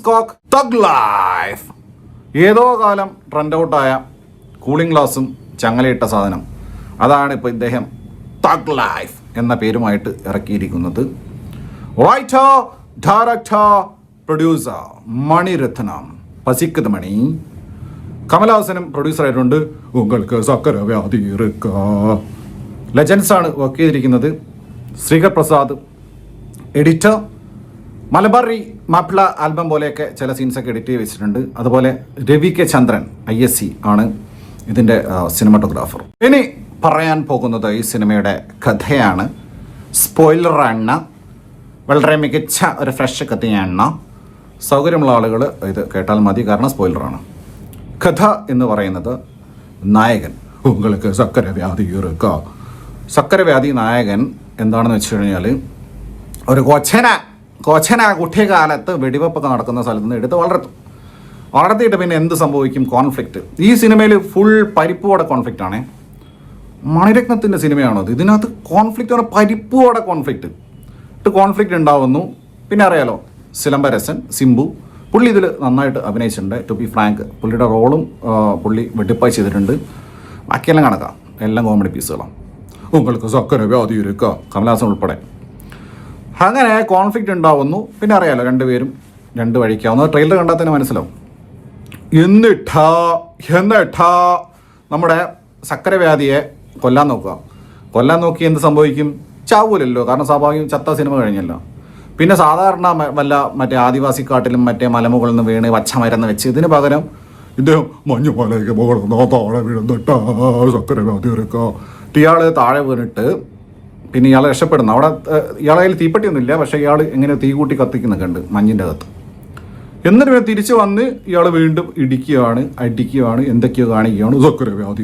Coke thug life. ഏതോ കാലം trend ഔട്ടായ cooling ഗ്ലാസും ചങ്ങലയിട്ട സാധനം, അതാണ് ഇപ്പോൾ ഇദ്ദേഹം തഗ് ലൈഫ് എന്ന പേരുമായിട്ട് ഇറക്കിയിരിക്കുന്നത്. റൈറ്റർ, ഡയറക്ടർ, പ്രൊഡ്യൂസർ മണിരത്നം പസിക്കത് മണി. കമലഹാസനും പ്രൊഡ്യൂസറായിട്ടുണ്ട്. ഉങ്ങൾക്ക് സക്കര വ്യാധി ലെജൻസ് ആണ് വർക്ക് ചെയ്തിരിക്കുന്നത്. ശ്രീകർ പ്രസാദ് എഡിറ്റർ. മലബാറി മാപ്പിള ആൽബം പോലെയൊക്കെ ചില സീൻസൊക്കെ എഡിറ്റ് ചെയ്ത് വെച്ചിട്ടുണ്ട്. അതുപോലെ രവി കെ ചന്ദ്രൻ ISC ആണ് ഇതിൻ്റെ സിനിമാറ്റോഗ്രാഫർ. ഇനി പറയാൻ പോകുന്നത് ഈ സിനിമയുടെ കഥയാണ്. സ്പോയിലറാണ്, വളരെ മികച്ച ഒരു ഫ്രഷ് കഥയാണ്. സൗകര്യമുള്ള ആളുകൾ ഇത് കേട്ടാൽ മതി, കാരണം സ്പോയിലറാണ്. കഥ എന്ന് പറയുന്നത് നായകൻ ഉങ്ങൾക്ക് സക്കരവ്യാധി സക്കരവ്യാധി നായകൻ എന്താണെന്ന് വെച്ച് കഴിഞ്ഞാൽ ഒരു കൊച്ചന കുട്ടിക്കാലത്ത് വെടിവെപ്പൊക്കെ നടക്കുന്ന സ്ഥലത്ത് നിന്ന് എടുത്ത് വളർത്തിയിട്ട് പിന്നെ എന്ത് സംഭവിക്കും? കോൺഫ്ലിക്റ്റ്. ഈ സിനിമയിൽ ഫുൾ പരിപ്പോടെ കോൺഫ്ലിക്റ്റ് ആണ്. മണിരത്നത്തിൻ്റെ സിനിമയാണോ അത്? ഇതിനകത്ത് കോൺഫ്ലിക്റ്റ് ആണ്, പരിപ്പോടെ കോൺഫ്ലിക്റ്റ് ഉണ്ടാവുന്നു. പിന്നെ അറിയാലോ, സിലംബരസൻ സിംബു, പുള്ളി ഇതിൽ നന്നായിട്ട് അഭിനയിച്ചിട്ടുണ്ട്. ടു ബി ഫ്രാങ്ക്, പുള്ളിയുടെ റോളും പുള്ളി വെട്ടിപ്പായി ചെയ്തിട്ടുണ്ട്. ബാക്കിയെല്ലാം കണക്കാം, എല്ലാം കോമഡി പീസുകളാണ്. നിങ്ങൾക്ക് സക്കര വ്യാധി കമലഹാസൻ ഉൾപ്പെടെ. അങ്ങനെ കോൺഫ്ലിക്റ്റ് ഉണ്ടാവുന്നു. പിന്നെ അറിയാലോ, രണ്ടുപേരും രണ്ട് വഴിക്കാവുന്നത് ട്രെയിലർ കണ്ടാൽ തന്നെ മനസ്സിലാവും. എന്നിട്ടാ നമ്മുടെ സക്കരവ്യാധിയെ കൊല്ലാൻ നോക്കി എന്ത് സംഭവിക്കും? ചാവൂലല്ലോ, കാരണം സ്വാഭാവികം ചത്ത സിനിമ കഴിഞ്ഞല്ലോ. പിന്നെ സാധാരണ വല്ല മറ്റേ ആദിവാസി കാട്ടിലും മറ്റേ മലമുകളിൽ നിന്ന് വീണ് വച്ചമരുന്ന് വെച്ച് ഇതിന് പകരം ഇദ്ദേഹം മഞ്ഞുമലയ്ക്ക് മുകളിൽ താഴെ വീഴുന്നിട്ടാ സക്കരവ്യാധി ഇയാൾ താഴെ വീണിട്ട് പിന്നെ ഇയാൾ രക്ഷപ്പെടുന്നു. അവിടെ ഇയാളെ കയ്യിൽ തീപ്പെട്ടിയൊന്നുമില്ല, പക്ഷേ ഇയാൾ എങ്ങനെ തീ കൂട്ടി കത്തിക്കുന്നൊക്കെ ഉണ്ട് മഞ്ഞിൻ്റെ അകത്ത്. എന്നിട്ട് തിരിച്ചു വന്ന് ഇയാൾ വീണ്ടും അടിക്കുകയാണ്, എന്തൊക്കെയോ കാണിക്കുകയാണ്. സക്കരവ്യാധി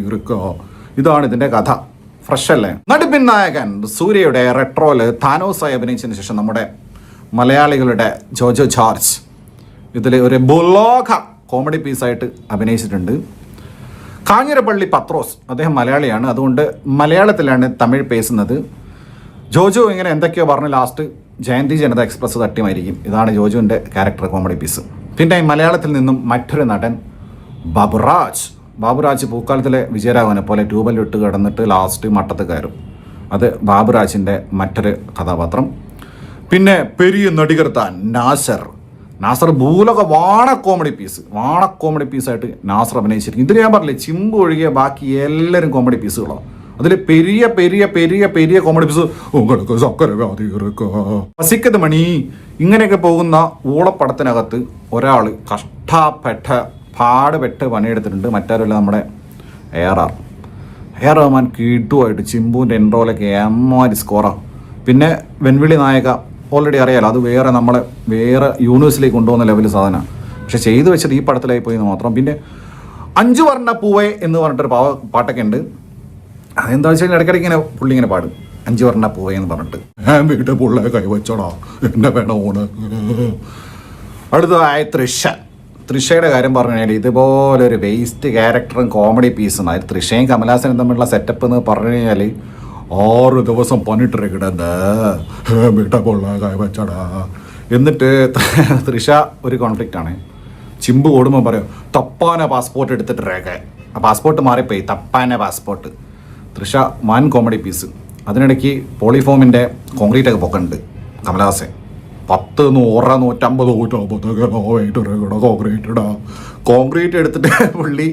ഇതാണ് ഇതിൻ്റെ കഥ. ഫ്രഷ് അല്ലേ? നടുപ്പിൻ നായകൻ സൂര്യയുടെ റെട്രോല് താനോസായി അഭിനയിച്ചതിന് ശേഷം നമ്മുടെ മലയാളികളുടെ ജോജോ ജോർജ് ഇതിൽ ഒരു ബുലോക കോമഡി പീസായിട്ട് അഭിനയിച്ചിട്ടുണ്ട്. കാഞ്ഞിരപ്പള്ളി പത്രോസ്, അദ്ദേഹം മലയാളിയാണ്, അതുകൊണ്ട് മലയാളത്തിലാണ് തമിഴ് പേസുന്നത്. ജോജോ ഇങ്ങനെ എന്തൊക്കെയോ പറഞ്ഞ് ലാസ്റ്റ് ജയന്തി ജനത എക്സ്പ്രസ് തട്ടിമായിരിക്കും. ഇതാണ് ജോജുവിൻ്റെ ക്യാരക്ടർ കോമഡി പീസ്. പിന്നെ മലയാളത്തിൽ നിന്നും മറ്റൊരു നടൻ ബാബുരാജ് പൂക്കാലത്തിലെ വിജയരാഘവനെ പോലെ ട്യൂബലിട്ട് കിടന്നിട്ട് ലാസ്റ്റ് മട്ടത്ത് കയറും. അത് ബാബുരാജിൻ്റെ മറ്റൊരു കഥാപാത്രം. പിന്നെ പെരിയ നടികർ താൻ നാസർ ഭൂലോക വാണ കോമഡി പീസായിട്ട് നാസർ അഭിനയിച്ചിരിക്കും. ഇതിൽ ഞാൻ പറഞ്ഞില്ലേ, ചിമ്പ് ഒഴികെ ബാക്കി എല്ലാവരും കോമഡി പീസുകളാണ്. അതിൽ പെരിയ കോമഡി പീസ് உங்களுக்கு സക്കര വ്യാധി പസിക്കത് മണി. ഇങ്ങനെയൊക്കെ പോകുന്ന ഊളപ്പടത്തിനകത്ത് ഒരാൾ പാടുപെട്ട് പണിയെടുത്തിട്ടുണ്ട്. മറ്റാരുമല്ല, നമ്മുടെ AR റഹ്മാൻ കീട്ടുമായിട്ട് ചിമ്പുവിൻ്റെ എൻട്രോയിലൊക്കെ എമ്മാരി സ്കോറാണ്. പിന്നെ വെൺവിളി നായക ഓൾറെഡി അറിയാലോ, അത് വേറെ യൂണിവേഴ്സിലേക്ക് കൊണ്ടുപോകുന്ന ലെവൽ സാധനമാണ്. പക്ഷെ ചെയ്തു വെച്ചത് ഈ പടത്തിലായി പോയി എന്ന് മാത്രം. പിന്നെ 5 വർണ്ണ പൂവേ എന്ന് പറഞ്ഞിട്ടൊരു പാട്ടൊക്കെ ഉണ്ട്. അതെന്താ വെച്ചാൽ ഇടയ്ക്കിടയ്ക്ക് ഇങ്ങനെ പുള്ളി ഇങ്ങനെ പാടും, 5 വർണ്ണ പൂവേ എന്ന് പറഞ്ഞിട്ട്. വീട്ടിൽ പുള്ള കൈവച്ചോടാ എന്നെ വേണം ഊണ്. അടുത്തതായ തൃഷയുടെ കാര്യം പറഞ്ഞു കഴിഞ്ഞാൽ ഇതുപോലെ ഒരു വേസ്റ്റ് ക്യാരക്ടറും കോമഡി പീസും. അത് തൃഷയും കമലഹാസനും തമ്മിലുള്ള സെറ്റപ്പ് എന്ന് പറഞ്ഞു കഴിഞ്ഞാൽ 6 ദിവസം പണിയിട്ടേ കിടന്ന് വീട്ടിൽ പുള്ള കൈവച്ചടാ. എന്നിട്ട് തൃഷ ഒരു കോൺഫ്ലിക്റ്റാണ്. ചിമ്പ് ഓടുമ്പോൾ പറയും തപ്പാന പാസ്പോർട്ട് എടുത്തിട്ട് ആ പാസ്പോർട്ട് മാറിപ്പോയി, തപ്പാന പാസ്പോർട്ട്. തൃഷ വൻ കോമഡി പീസ്. അതിനിടയ്ക്ക് പോളിഫോമിൻ്റെ കോൺക്രീറ്റൊക്കെ പൊക്കുന്നുണ്ട് കമലഹാസൻ. 10, 100, 150 കോൺക്രീറ്റ് എടുത്തിട്ട് പുള്ളി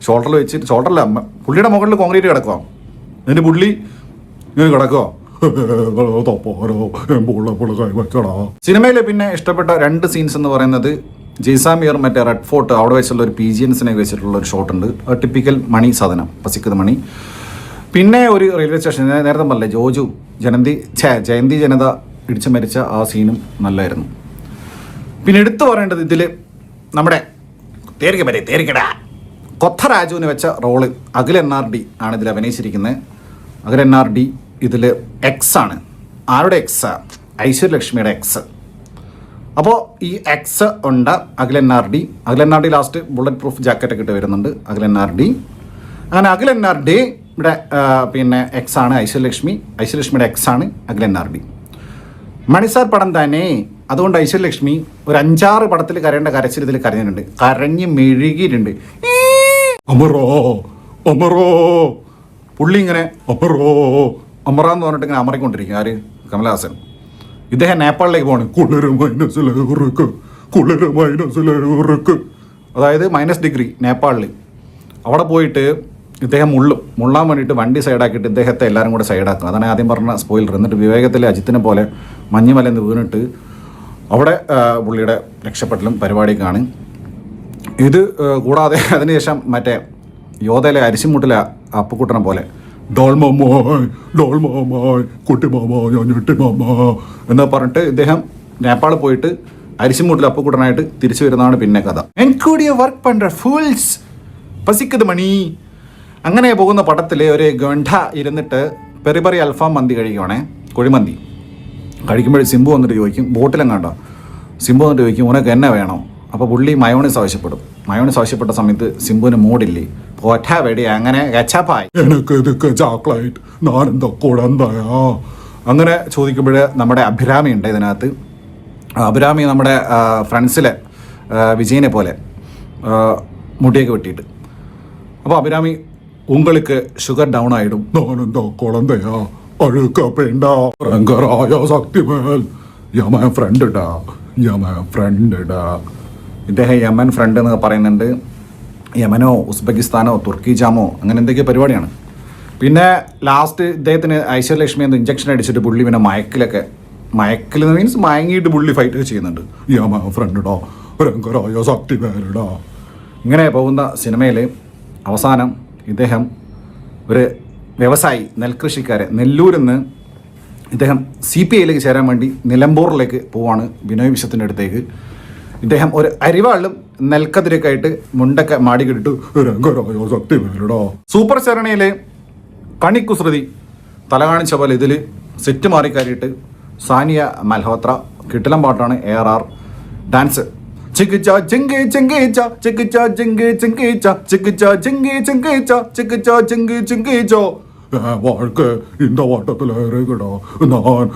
ഷോൾഡറിൽ വെച്ചിട്ട്, ഷോൾഡറില്ല പുള്ളിയുടെ മുകളിൽ കോൺക്രീറ്റ് കിടക്കുക. എന്നിട്ട് പുള്ളി ഇങ്ങനെ കിടക്കുക. സിനിമയിൽ പിന്നെ ഇഷ്ടപ്പെട്ട 2 സീൻസ് എന്ന് പറയുന്നത് ജയ്സാമിയർ മറ്റേ റെഡ് ഫോർട്ട് അവിടെ വെച്ചുള്ള ഒരു PGNസിനെ വെച്ചിട്ടുള്ള ഒരു ഷോട്ടുണ്ട്. ടിപ്പിക്കൽ മണി സാധനം, പസിക്കത് മണി. പിന്നെ ഒരു റെയിൽവേ സ്റ്റേഷൻ, നേരത്തെ പറഞ്ഞില്ലേ ജയന്തി ജനത ഇടിച്ചു മരിച്ച ആ സീനും നല്ലായിരുന്നു. പിന്നെ എടുത്തു പറയേണ്ടത് ഇതിൽ നമ്മുടെ കൊത്തരാജുവിന് വെച്ച റോള് അഖിൽ NRD ആണ് ഇതിൽ അഭിനയിച്ചിരിക്കുന്നത്. അഖിൽ NRD ഇതിൽ എക്സ് ആണ്. ആരുടെ എക്സ്? ഐശ്വര്യലക്ഷ്മിയുടെ എക്സ്. അപ്പോൾ ഈ എക്സ് ഉണ്ട് Akhil NRD last bullet proof ജാക്കറ്റൊക്കെ ഇട്ട് വരുന്നുണ്ട് അഖിൽ NRD. അങ്ങനെ അഖിൽ NRD ഇവിടെ പിന്നെ എക്സ് ആണ് ഐശ്വര്യലക്ഷ്മിയുടെ എക്സ് ആണ് അഖിൽ NRD. മണിസാർ പടം തന്നെ അതുകൊണ്ട് ഐശ്വര്യലക്ഷ്മി ഒരു 5-6 പടത്തിൽ കരയേണ്ട കരച്ചിൽ ഇതിൽ കരഞ്ഞിട്ടുണ്ട്, കരഞ്ഞ് മെഴുകിയിട്ടുണ്ട്. അമറോ അമറോ പുള്ളി ഇങ്ങനെ അമറോ അമറ എന്ന് പറഞ്ഞിട്ട് ഇങ്ങനെ അമറിക്കൊണ്ടിരിക്കും. ആര്? കമലഹാസൻ. ഇദ്ദേഹം നേപ്പാളിലേക്ക് പോകണം. അതായത് -डिग्री നേപ്പാളിൽ. അവിടെ പോയിട്ട് ഇദ്ദേഹം മുള്ളാൻ വേണ്ടിയിട്ട് വണ്ടി സൈഡാക്കിയിട്ട് ഇദ്ദേഹത്തെ എല്ലാവരും കൂടെ സൈഡാക്കും. അതാണ് ആദ്യം പറഞ്ഞ സ്പോയിലർ. എന്നിട്ട് വിവേകത്തിലെ അജിത്തിനെ പോലെ മഞ്ഞുമലന്ന് വീണിട്ട് അവിടെ പുള്ളിയുടെ രക്ഷപ്പെട്ടലും പരിപാടിക്കാണ് ഇത്. കൂടാതെ അതിനുശേഷം മറ്റേ യോധയിലെ അരിശിമുട്ടിലെ അപ്പുക്കുട്ടനെ പോലെ എന്ന് പറഞ്ഞിട്ട് ഇദ്ദേഹം നേപ്പാളിൽ പോയിട്ട് അരിശിമുട്ടിൽ അപ്പുക്കുട്ടനായിട്ട് തിരിച്ചു വരുന്നതാണ് പിന്നെ കഥ. വർക്ക് പண்ற ഫൂൾസ് പസിക്കത് മണി. അങ്ങനെ പോകുന്ന പടത്തിൽ ഒരു ഗണ്ട ഇരുന്നിട്ട് പെറി അൽഫാം മന്തി കഴിക്കുവാണേ, കുഴിമന്തി കഴിക്കുമ്പോൾ സിംബു വന്നിട്ട് ചോദിക്കും, ബോട്ടിലെങ്ങാണ്ടോ സിംബു വന്നിട്ട് ചോദിക്കും ഉനക്ക് എന്നെ വേണോ? അപ്പോൾ പുള്ളി മയോണീസ് ആവശ്യപ്പെടും. മയോണീസ് ആവശ്യപ്പെട്ട സമയത്ത് സിംബുവിന് മൂടില്ലേ, പോറ്റ വെടി അങ്ങനെ ഗച്ചപ്പായി അങ്ങനെ ചോദിക്കുമ്പോൾ നമ്മുടെ അഭിരാമി ഉണ്ട് ഇതിനകത്ത്. അഭിരാമി നമ്മുടെ ഫ്രണ്ട്സിലെ വിജയനെ പോലെ മുടിയൊക്കെ വെട്ടിയിട്ട്. അപ്പോൾ അഭിരാമി உங்களுக்கு ഷുഗർ ഡൗൺ ആയിടും. ഞാനെന്താ കുളന്തയാ അഴുക്കപ്പെടാ ശക്തിമേൽ യമൻ ഫ്രണ്ട് ഇദ്ദേഹം യമൻ ഫ്രണ്ട് എന്ന് പറയുന്നുണ്ട്. യമനോ ഉസ്ബെക്കിസ്ഥാനോ തുർക്കി ജാമോ അങ്ങനെ എന്തൊക്കെയോ പരിപാടിയാണ്. പിന്നെ ലാസ്റ്റ് ഇദ്ദേഹത്തിന് ഐശ്വര്യലക്ഷ്മി എന്ന് ഇഞ്ചക്ഷൻ അടിച്ചിട്ട് പുള്ളി പിന്നെ മയക്കിൽ മീൻസ് മയങ്ങിയിട്ട് പുള്ളി ഫൈറ്റ് ചെയ്യുന്നുണ്ട്. യമൻ ഫ്രണ്ടിടാ രംഗരായ ശക്തിമേലിടാ. ഇങ്ങനെ പോകുന്ന സിനിമയിൽ അവസാനം ഇദ്ദേഹം ഒരു വ്യവസായി, നെൽകൃഷിക്കാരെ നെല്ലൂരിൽ നിന്ന് ഇദ്ദേഹം CPIയിലേക്ക് ചേരാൻ വേണ്ടി നിലമ്പൂറിലേക്ക് പോവാണ്, ബിനോയ് വിശ്വത്തിൻ്റെ അടുത്തേക്ക്. ഇദ്ദേഹം ഒരു അരിവാളും നെൽക്കതിരൊക്കെ ആയിട്ട് മുണ്ടൊക്കെ മാടിക്കിട്ടു സൂപ്പർ ചരണയിലെ കണിക്കുസൃതി തല കാണിച്ച പോലെ ഇതിൽ സെറ്റ് മാറിക്കയറിയിട്ട് സാനിയ മൽഹോത്ര കിട്ടിലം പാട്ടാണ്. ARR ഡാൻസ് ചിക്കിച്ച ചെങ്കേ ചെങ്കേച്ച ചിക്കിച്ച ചെങ്കേ ചെങ്കേച്ച ചിക്കിച്ച ചെങ്കേ ചെങ്കേച്ച ചിക്കിച്ച ചെങ്കേ ചെങ്കേച്ചോ வாழ்க்கை இந்த வாட்டத்தில் இறங்குடா நான்